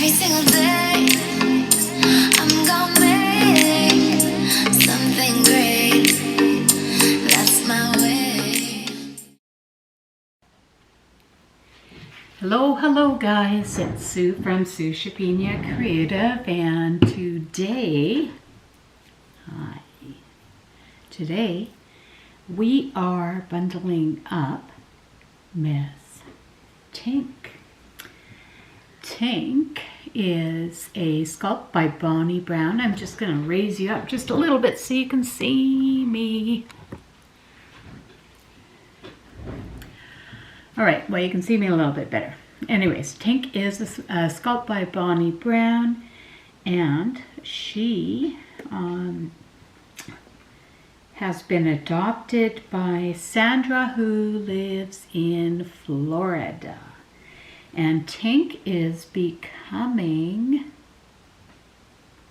every single day. I'm gonna make something great. That's my way. Hello guys, it's Sue from Shupenia Creative, and today we are bundling up Miss Tink. Tink is a sculpt by Bonnie Brown. I'm just going to raise you up just a little bit so you can see me. Alright, well, you can see me a little bit better. Anyways, Tink is a sculpt by Bonnie Brown, and she has been adopted by Sandra, who lives in Florida. And Tink is becoming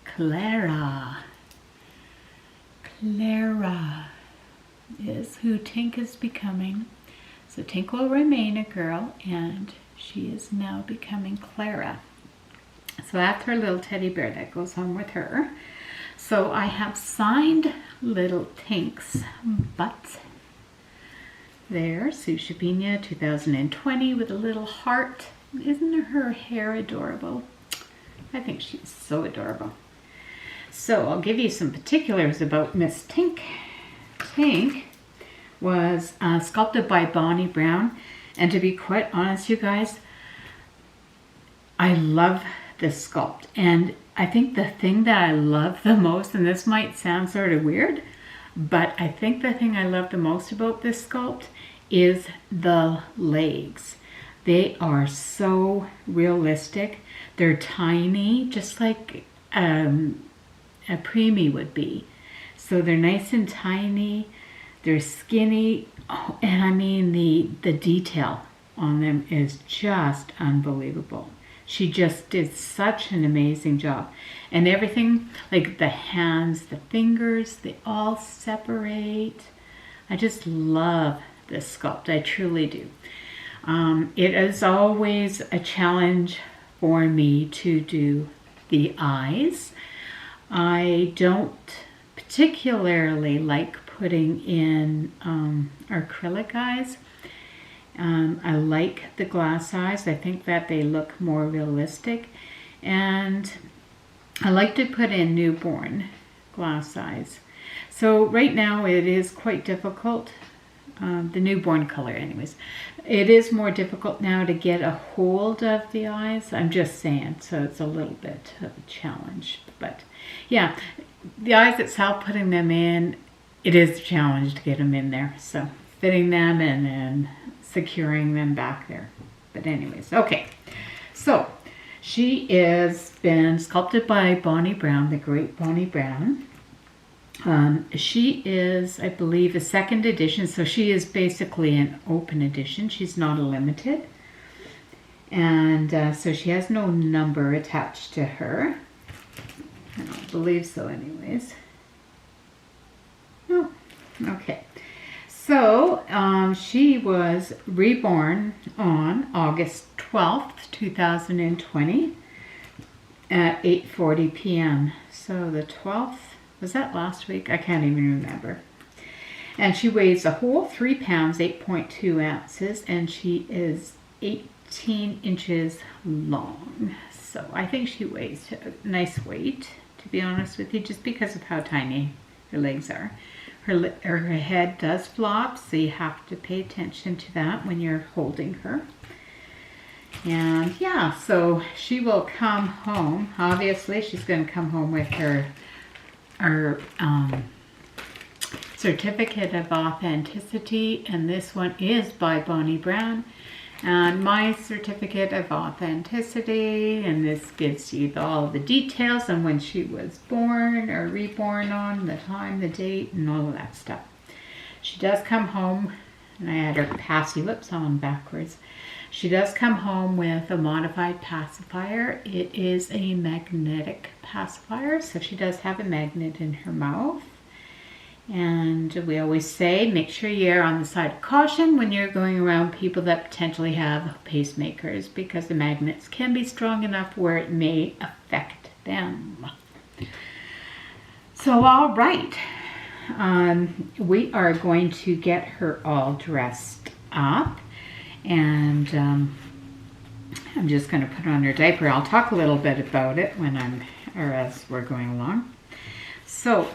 Clara. Clara is who Tink is becoming. So Tink will remain a girl, and she is now becoming Clara. So that's her little teddy bear that goes home with her. So I have signed little Tink's butt there. Sue Shupenia 2020 with a little heart. Isn't her hair adorable? I think she's so adorable. So I'll give you some particulars about Miss Tink. Tink was sculpted by Bonnie Brown, and to be quite honest, you guys, I love this sculpt. And I think the thing that I love the most, and this might sound sort of weird, but I think the thing I love the most about this sculpt is the legs. They are so realistic. They're tiny, just like a preemie would be. So they're nice and tiny. They're skinny. Oh, and I mean, the detail on them is just unbelievable. She just did such an amazing job. And everything, like the hands, the fingers, they all separate. I just love this sculpt. I truly do. It is always a challenge for me to do the eyes. I don't particularly like putting in acrylic eyes. I like the glass eyes. I think that they look more realistic. And I like to put in newborn glass eyes. So right now it is quite difficult. The newborn color anyways. It is more difficult now to get a hold of the eyes. I'm just saying, so it's a little bit of a challenge. But yeah, the eyes itself, putting them in, it is a challenge to get them in there. So fitting them and then securing them back there. But anyways, okay. So she is been sculpted by Bonnie Brown, the great Bonnie Brown. She is, I believe, a second edition, so she is basically an open edition. She's not a limited. And so she has no number attached to her. I don't believe so anyways. No. Okay. So she was reborn on August 12th, 2020 at 8:40 p.m. So the 12th, was that last week? I can't even remember. And she weighs a whole 3 pounds, 8.2 ounces, and she is 18 inches long. So I think she weighs a nice weight, to be honest with you, just because of how tiny her legs are. Her head does flop, so you have to pay attention to that when you're holding her. And yeah, so she will come home. Obviously, she's going to come home with her certificate of authenticity, and this one is by Bonnie Brown. And my certificate of authenticity, and this gives you all the details on when she was born or reborn on, the time, the date, and all of that stuff. She does come home, and I had her passy lips on backwards. She does come home with a modified pacifier. It is a magnetic pacifier, so she does have a magnet in her mouth. And we always say, make sure you're on the side of caution when you're going around people that potentially have pacemakers, because the magnets can be strong enough where it may affect them. So, all right. We are going to get her all dressed up, and I'm just going to put on her diaper. I'll talk a little bit about it as we're going along. So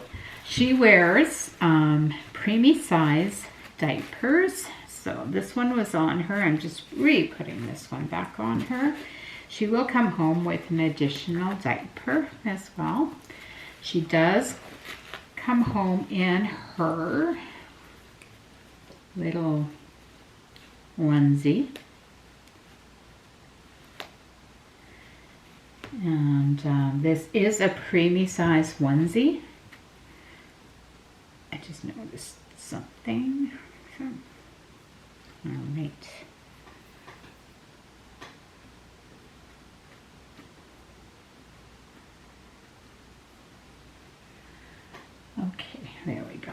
she wears preemie size diapers. So this one was on her. I'm just re-putting this one back on her. She will come home with an additional diaper as well. She does come home in her little onesie. And this is a preemie size onesie. I just noticed something. All right. Okay, there we go.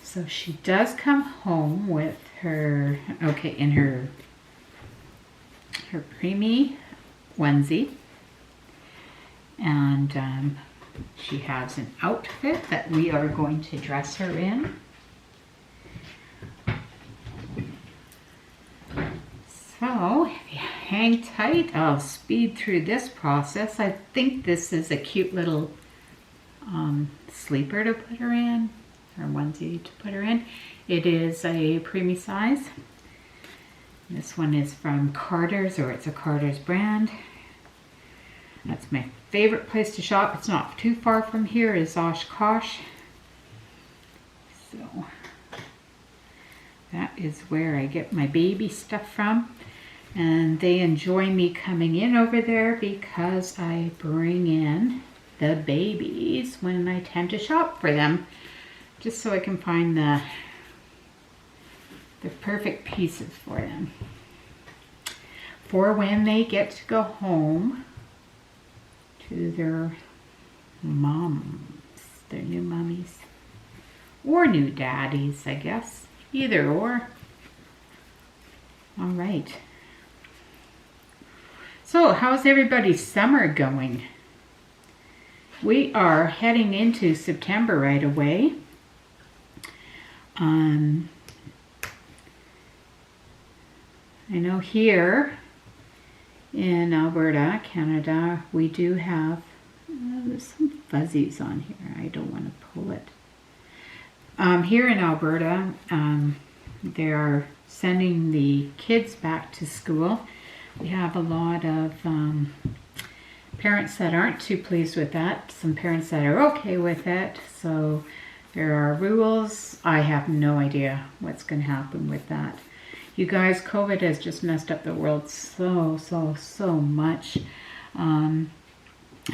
So she does come home with her, in her preemie onesie, and she has an outfit that we are going to dress her in. So if you hang tight, I'll speed through this process. I think this is a cute little sleeper to put her in, or onesie to put her in. It is a preemie size. This one is from Carter's, or it's a Carter's brand. That's my favorite place to shop. It's not too far from here, is Oshkosh. So that is where I get my baby stuff from. And they enjoy me coming in over there because I bring in the babies when I tend to shop for them, just so I can find the perfect pieces for them for when they get to go home to their moms, their new mummies, or new daddies, I guess. Either or. All right. So, how's everybody's summer going? We are heading into September right away. I know here in Alberta, Canada, we do have there's some fuzzies on here. I don't want to pull it. Here in Alberta, they are sending the kids back to school. We have a lot of parents that aren't too pleased with that. Some parents that are okay with it. So there are rules. I have no idea what's going to happen with that. You guys, COVID has just messed up the world so much.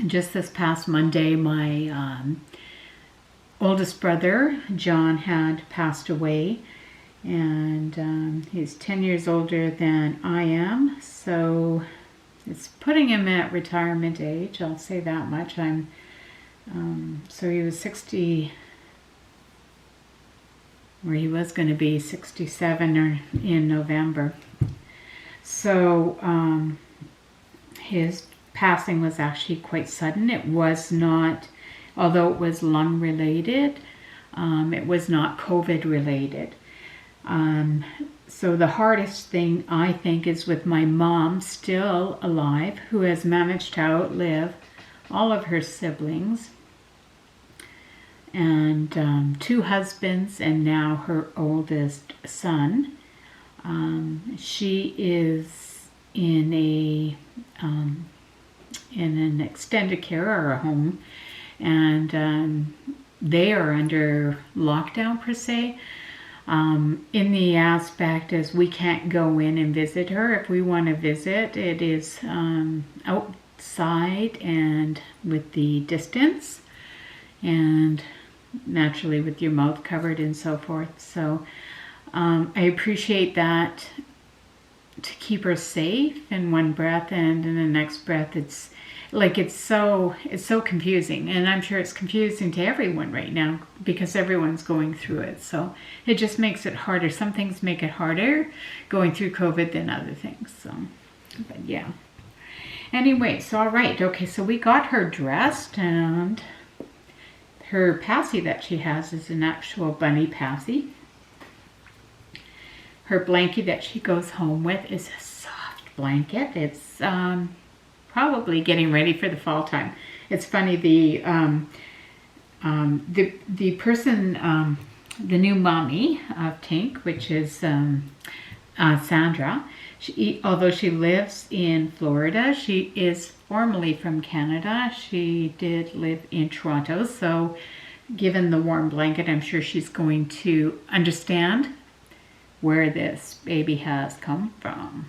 Just this past Monday, my oldest brother, John, had passed away. And he's 10 years older than I am. So it's putting him at retirement age. I'll say that much. So he was 60... where he was going to be 67 in November. So his passing was actually quite sudden. It was not, although it was lung related, it was not COVID related. So the hardest thing, I think, is with my mom, still alive, who has managed to outlive all of her siblings. And 2 husbands, and now her oldest son. She is in an extended care or a home, and they are under lockdown per se. In the aspect as we can't go in and visit her. If we want to visit, it is outside and with the distance, and naturally with your mouth covered and so forth. So I appreciate that, to keep her safe in one breath, and in the next breath it's like it's so confusing, and I'm sure it's confusing to everyone right now because everyone's going through it. So it just makes it harder. Some things make it harder going through COVID than other things. So, but yeah. Anyway, so all right, okay, so we got her dressed, and her passy that she has is an actual bunny passy. Her blanket that she goes home with is a soft blanket. It's probably getting ready for the fall time. It's funny, the person, the new mommy of Tink, which is Sandra, although she lives in Florida, she is formerly from Canada. She did live in Toronto, so given the warm blanket, I'm sure she's going to understand where this baby has come from.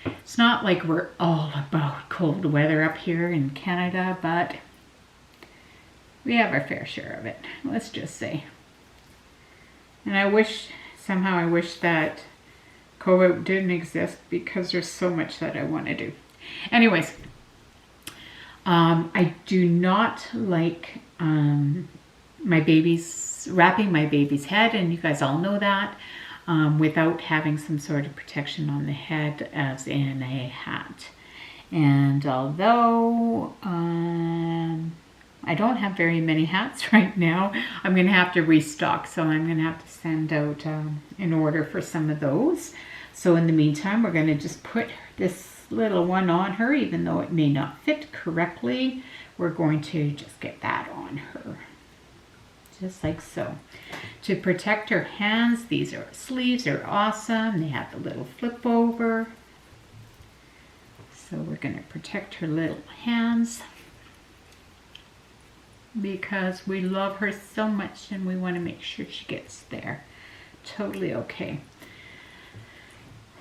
It's not like we're all about cold weather up here in Canada, but we have our fair share of it, let's just say. And I wish that COVID didn't exist, because there's so much that I want to do. Anyways, I do not like wrapping my baby's head, and you guys all know that, without having some sort of protection on the head, as in a hat. And although I don't have very many hats right now, I'm going to have to restock. So I'm going to have to send out an order for some of those. So in the meantime, we're going to just put this little one on her, even though it may not fit correctly. We're going to just get that on her. Just like so. To protect her hands, these sleeves are awesome. They have the little flip over. So we're going to protect her little hands, because we love her so much and we want to make sure she gets there totally okay.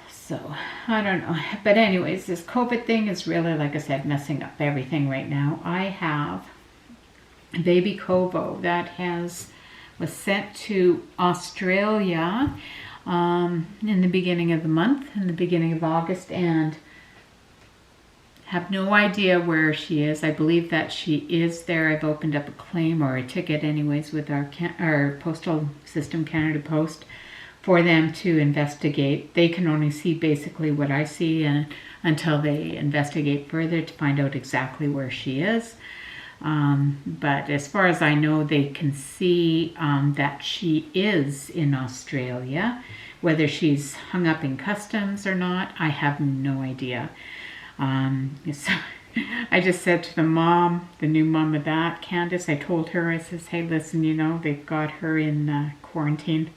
So I don't know, but anyways, this COVID thing is really, like I said, messing up everything right now. I have baby Kovo that was sent to Australia in the beginning of the month, in the beginning of August, and have no idea where she is. I believe that she is there. I've opened up a claim, or a ticket anyways, with our postal system, Canada Post, for them to investigate. They can only see basically what I see, and until they investigate further to find out exactly where she is. But as far as I know, they can see that she is in Australia. Whether she's hung up in customs or not, I have no idea. So I just said to the mom, the new mom of that, Candace, I told her, I says, hey, listen, you know, they've got her in quarantine.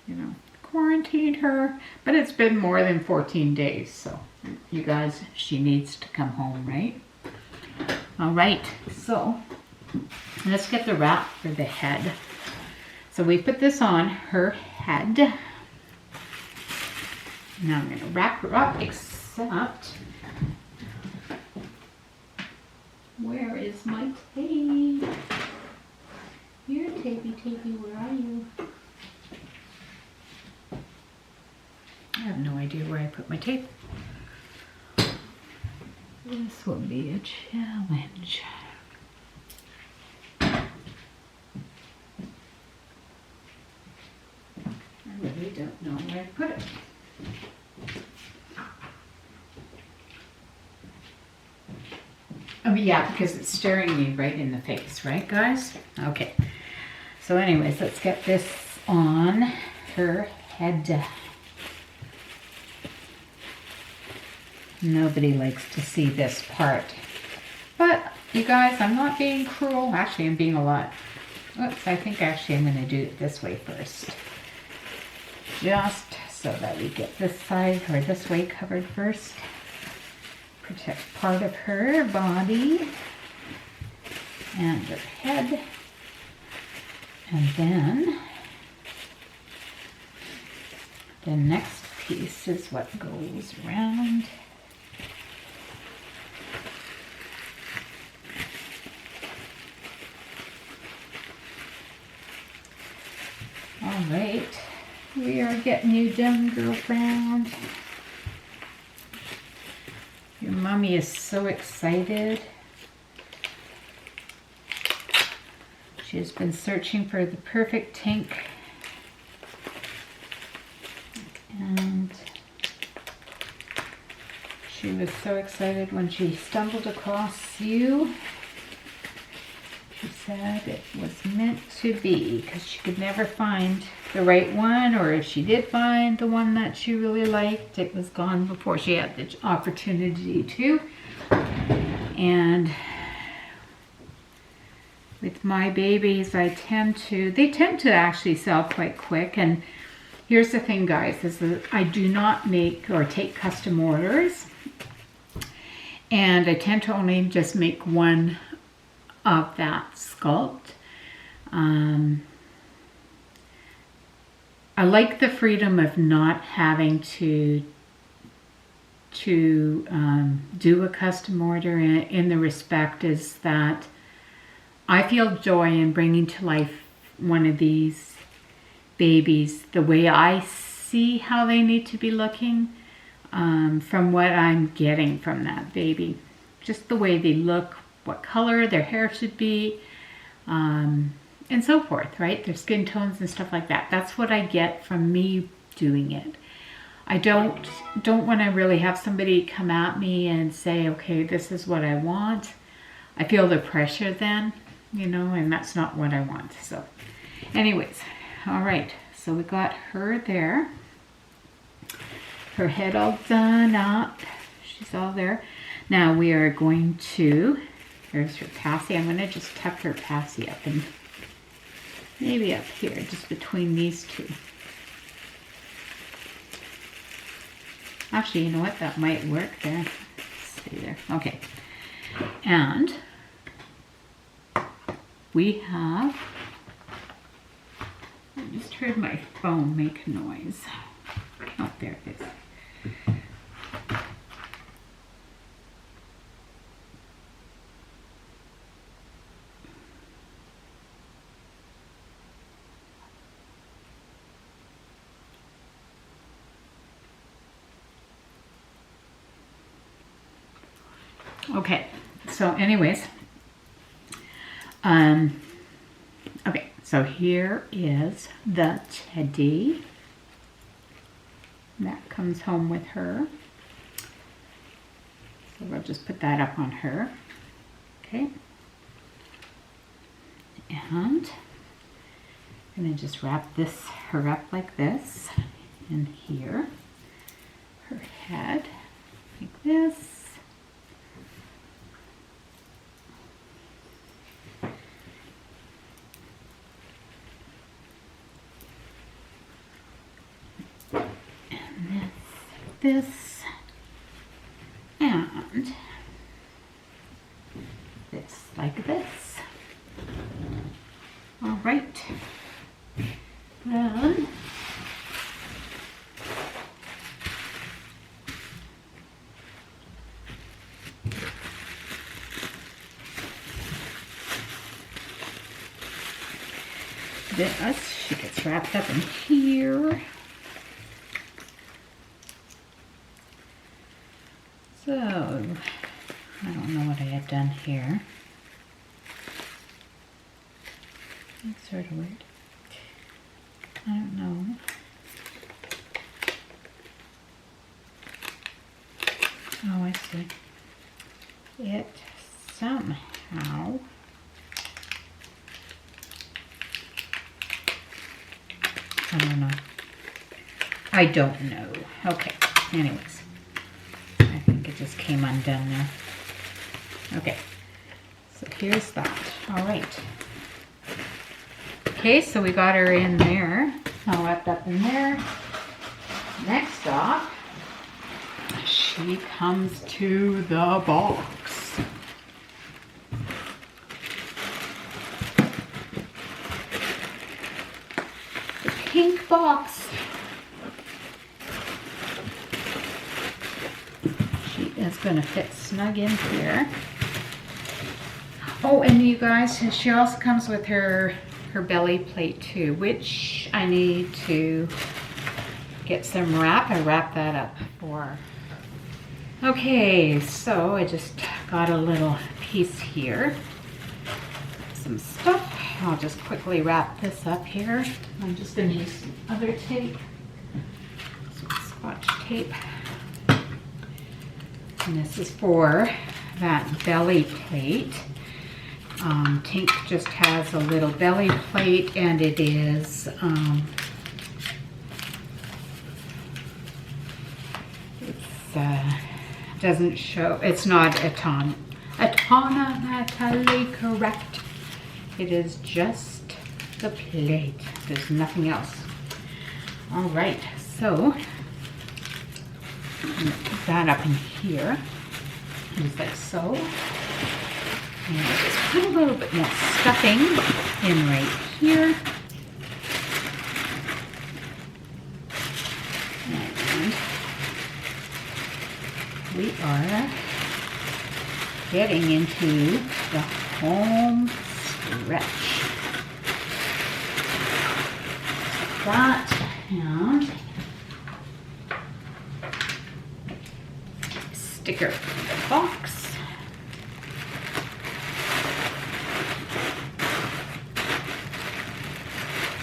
You know, quarantined her, but it's been more than 14 days. So you guys, she needs to come home, right? All right, so let's get the wrap for the head. So we put this on her head. Now I'm going to wrap her up, except, where is my tape? Here, Tapey, where are you? I have no idea where I put my tape. This will be a challenge. I really don't know where to put it. Oh yeah, because it's staring me right in the face, right guys? Okay. So anyways, let's get this on her head. Nobody likes to see this part. But, you guys, I'm not being cruel. Actually, I'm being a lot. Oops, I think actually I'm going to do it this way first. Just so that we get this side, or this way, covered first. Protect part of her body and her head. And then the next piece is what goes around. All right, we are getting you done, girlfriend. Your mommy is so excited. She has been searching for the perfect Tink. And she was so excited when she stumbled across you. She said it was meant to be because she could never find the right one, or if she did find the one that she really liked, it was gone before she had the opportunity to. And with my babies, they tend to actually sell quite quick. And here's the thing, guys, is that I do not make or take custom orders. And I tend to only just make one of that sculpt. I like the freedom of not having to do a custom order in the respect is that I feel joy in bringing to life one of these babies the way I see how they need to be looking, from what I'm getting from that baby. Just the way they look, what color their hair should be, and so forth, right? Their skin tones and stuff like that. That's what I get from me doing it. I don't want to really have somebody come at me and say, okay, this is what I want. I feel the pressure then, you know, and that's not what I want. So anyways, all right. So we got her there. Her head all done up. She's all there. Now we are going to, there's her passy. I'm going to just tuck her passy up and maybe up here, just between these two. Actually, you know what? That might work there. Stay there. Okay. And we have, I just heard my phone make a noise. Oh, there it is. Okay, so anyways, okay, so here is the teddy that comes home with her. So we'll just put that up on her, okay? And I'm gonna just wrap her up like this, and here, her head like this. This and this like this. All right. Then this, she gets wrapped up in here. So, I don't know what I had done here. That's sort of weird. I don't know. Oh, I see. It somehow I don't know. I don't know. Okay, anyways. I think it just came undone there. Okay, so here's that. All right. Okay, so we got her in there, all wrapped up in there. Next off, she comes to the box. The pink box. It's going to fit snug in here. Oh, and you guys, she also comes with her belly plate too, which I need to get some wrap. I wrap that up for Okay, so I just got a little piece here. Some stuff. I'll just quickly wrap this up here. I'm just going to use some other tape. Some Scotch tape. And this is for that belly plate. Tink just has a little belly plate, and it is doesn't show, it's not automatically correct. It is just the plate. There's nothing else. All right, so I'm gonna put that up in here, just like so. And I'll just put a little bit more stuffing in right here. And we are getting into the home stretch. That and sticker in the box.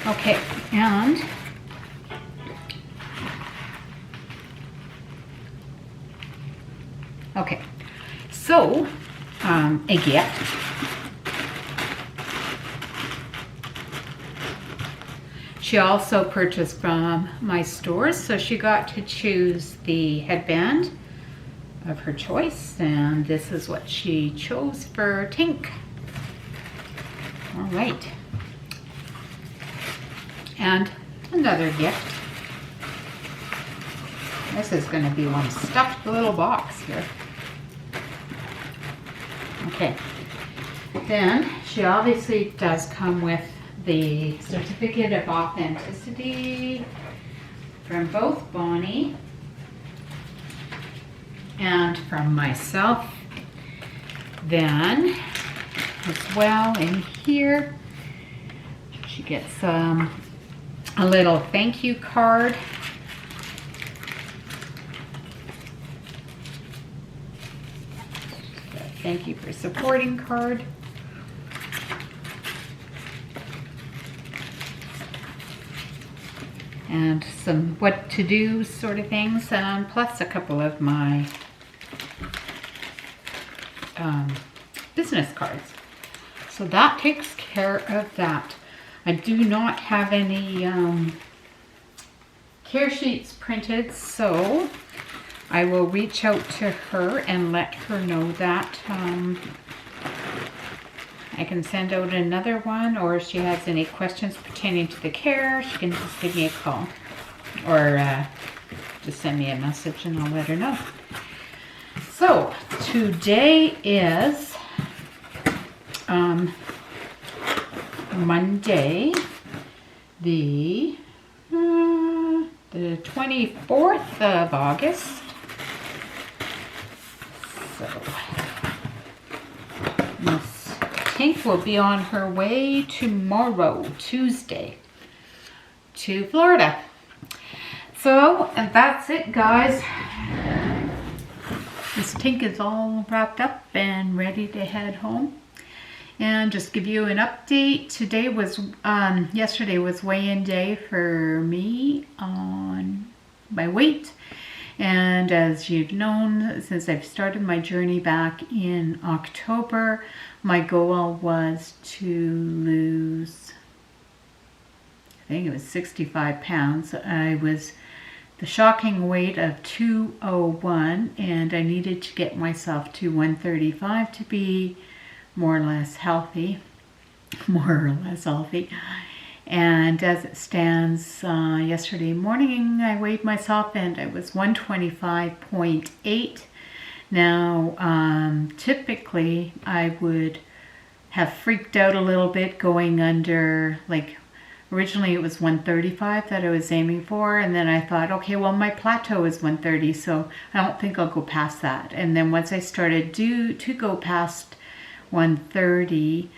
Okay, and okay, so a gift. She also purchased from my stores, so she got to choose the headband of her choice, and this is what she chose for Tink. All right. And another gift. This is going to be one stuffed little box here. Okay. Then she obviously does come with the certificate of authenticity from both Bonnie and from myself. Then, as well in here, she gets a little thank you card. Thank you for supporting card. And some what to do sort of things, plus a couple of my business cards. So that takes care of that. I do not have any care sheets printed, so I will reach out to her and let her know that I can send out another one, or if she has any questions pertaining to the care, she can just give me a call or just send me a message and I'll let her know. So today is Monday, the 24th of August. So Miss Tink will be on her way tomorrow, Tuesday, to Florida. So, and that's it, guys. Miss Tink is all wrapped up and ready to head home. And just give you an update. Today was, yesterday was weigh-in day for me on my weight. And as you've known, since I've started my journey back in October, my goal was to lose, I think it was 65 pounds. I was the shocking weight of 201, and I needed to get myself to 135 to be more or less healthy. And as it stands, yesterday morning I weighed myself and I was 125.8. Now, typically I would have freaked out a little bit going under, like originally it was 135 that I was aiming for, and then I thought, okay, well my plateau is 130, so I don't think I'll go past that. And then once I started to go past 130,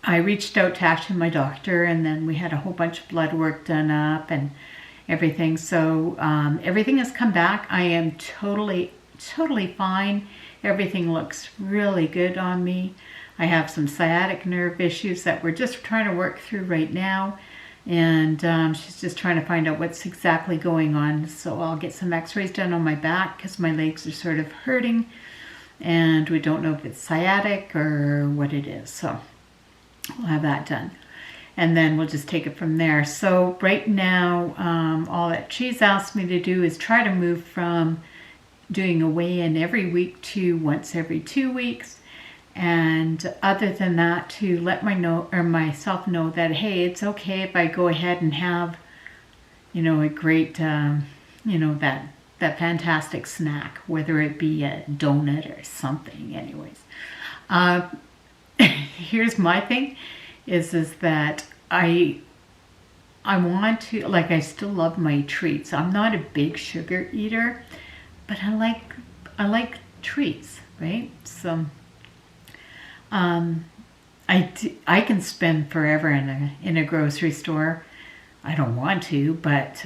I reached out to actually my doctor, and then we had a whole bunch of blood work done up, and everything. So everything has come back. I am totally fine. Everything looks really good on me. I have some sciatic nerve issues that we're just trying to work through right now. And she's just trying to find out what's exactly going on. So I'll get some x-rays done on my back because my legs are sort of hurting. And we don't know if it's sciatic or what it is. So we'll have that done. And then we'll just take it from there. So right now, all that she's asked me to do is try to move from doing a weigh-in every week to once every 2 weeks. And other than that, to let myself know that, hey, it's okay if I go ahead and have, a great, that fantastic snack, whether it be a donut or something. Anyways, here's my thing, is that I want to, I still love my treats. I'm not a big sugar eater, but I like treats, right? So I can spend forever in a grocery store. I don't want to, but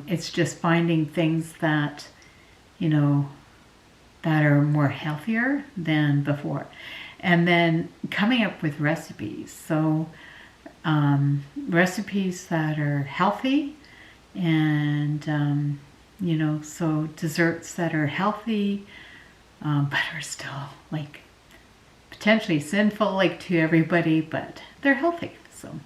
it's just finding things that, that are more healthier than before. And then coming up with recipes. So recipes that are healthy and, so desserts that are healthy, but are still potentially sinful, to everybody, but they're healthy. So,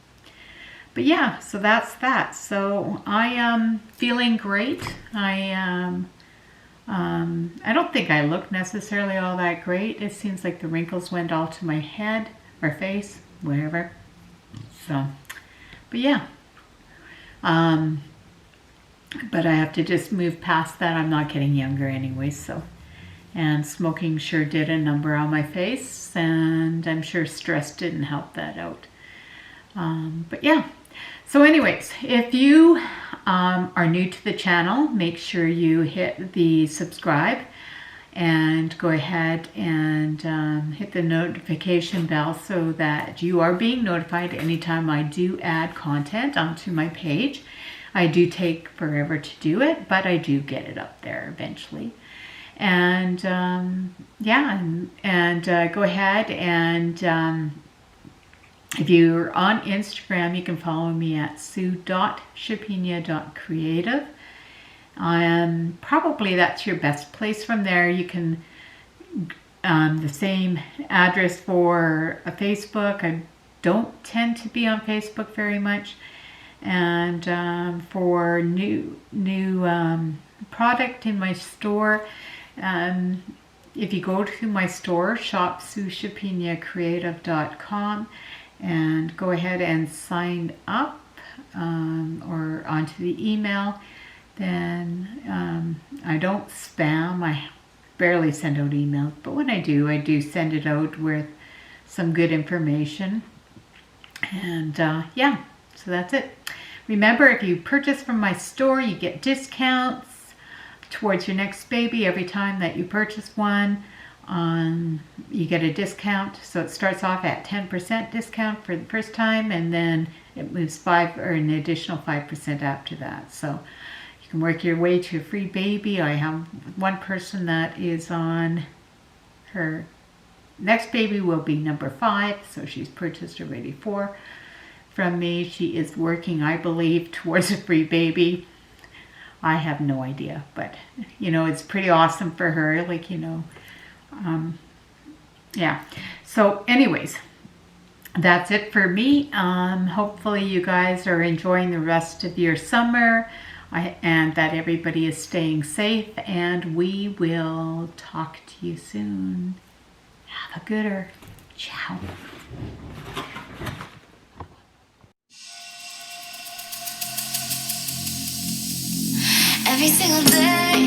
but yeah, so that's that. So I am feeling great. I don't think I look necessarily all that great. It seems like the wrinkles went all to my head or face, wherever. So, but yeah. But I have to just move past that. I'm not getting younger anyway, so. And smoking sure did a number on my face, and I'm sure stress didn't help that out. But yeah. So anyways, if you are new to the channel, make sure you hit the subscribe and go ahead and hit the notification bell so that you are being notified anytime I do add content onto my page. I do take forever to do it, but I do get it up there eventually. And yeah, and go ahead and if you're on Instagram, you can follow me at sue.shupenia.creative. Probably that's your best place. From there you can, the same address for a Facebook. I don't tend to be on Facebook very much. And for new product in my store, if you go to my store, shopsueshupeniacreative.com, and go ahead and sign up or onto the email, then I don't spam. I barely send out emails, but when I do send it out with some good information. And yeah, so that's it. Remember, if you purchase from my store, you get discounts towards your next baby. Every time that you purchase one, you get a discount. So it starts off at 10% discount for the first time, and then it moves an additional 5% after that. So you can work your way to a free baby. I have one person that is on her next baby, will be number 5, so she's purchased already 4 from me. She is working, I believe, towards a free baby. I have no idea, but it's pretty awesome for her. Yeah. So anyways, that's it for me. Hopefully you guys are enjoying the rest of your summer, and that everybody is staying safe, and we will talk to you soon. Have a gooder. Ciao. Every single day